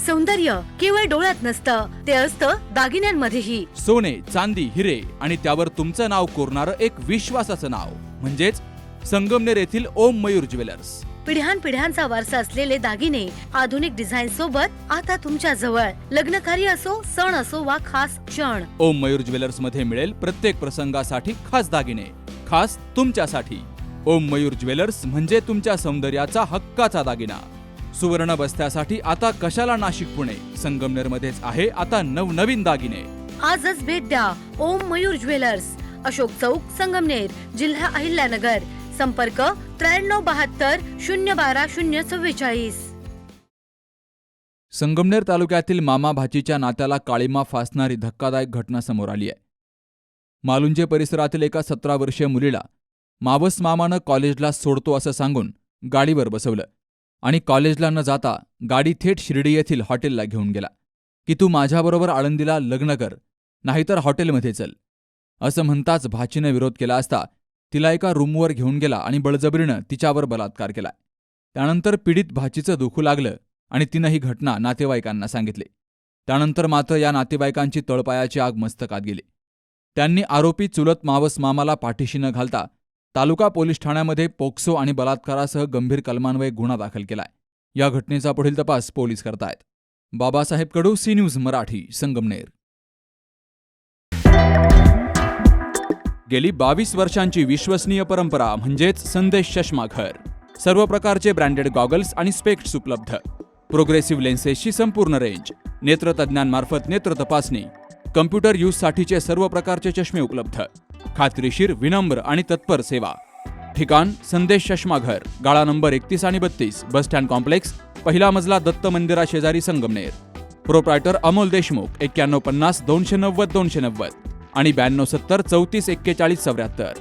सौंदर्य केवळ डोळ्यात नसतं, ते असतं दागिन्यांमध्येही. सोने, चांदी, हिरे आणि त्यावर तुमचं नाव कोरणारं एक विश्वासाचं नाव म्हणजेच संगमनेर येथील ओम मयूर ज्वेलर्स. पिढ्यानपिढ्यांचा वारसा असलेले दागिने आधुनिक डिझाईन सोबत आता तुमच्या जवळ. लग्नकार्य असो, सण असो वा खास क्षण, ओम मयूर ज्वेलर्स मध्ये मिळेल प्रत्येक प्रसंगासाठी खास दागिने, खास तुमच्यासाठी. ओम मयूर ज्वेलर्स म्हणजे तुमच्या सौंदर्याचा हक्काचा दागिना. सुवर्ण बस्त्यासाठी आता कशाला नाशिक पुणे, संगमनेर मध्येच आहे आता नवनवीन दागिने. आजच भेट द्या ओम मयूर ज्वेलर्स, अशोक चौक, संगमनेर, जिल्हा अहिल्यानगर. संपर्क 9372 012 044. संगमनेर तालुक्यातील मामा भाचीच्या नात्याला काळीमा फासणारी धक्कादायक घटना समोर आली आहे. मालुंजे परिसरातील एका 17 वर्षीय मुलीला मावस मामानं कॉलेजला सोडतो असं सांगून गाडीवर बसवलं आणि कॉलेजला न जाता गाडी थेट शिर्डी येथील हॉटेलला घेऊन गेला की तू माझ्याबरोबर आळंदीला लग्न कर, नाहीतर हॉटेलमध्ये चल, असं म्हणताच भाचीनं विरोध केला असता तिला एका रूमवर घेऊन गेला आणि बळजबरीनं तिच्यावर बलात्कार केला. त्यानंतर पीडित भाचीचं दुखू लागलं आणि तिनं ही घटना नातेवाईकांना सांगितली. त्यानंतर मात्र या नातेवाईकांची तळपायाची आग मस्तकात गेली. त्यांनी आरोपी चुलत मावस मामाला पाठीशी न घालता तालुका पोलीस ठाण्यामध्ये पोक्सो आणि बलात्कारासह गंभीर कलमान्वये गुन्हा दाखल केलाय. या घटनेचा पुढील तपास पोलीस करतायत. बाबासाहेब कडू, सी न्यूज मराठी, संगमनेर. गेली 22 वर्षांची विश्वसनीय परंपरा म्हणजेच संदेश चष्माघर. सर्व प्रकारचे ब्रँडेड गॉगल्स आणि स्पेक्ट्स उपलब्ध. प्रोग्रेसिव्ह लेन्सेसची संपूर्ण रेंज. नेत्रतज्ञांमार्फत नेत्र तपासणी. कम्प्युटर यूजसाठीचे सर्व प्रकारचे चष्मे उपलब्ध. खात्रीशीर, विनम्र आणि तत्पर सेवा. ठिकाण संदेश चष्माघर, गाळा नंबर 31 आणि 32, बस स्टँड कॉम्प्लेक्स, पहिला मजला, दत्त मंदिरा शेजारी, संगमनेर. प्रोप्रायटर अमोल देशमुख. 9150 290 290 आणि 9270 34 41 74.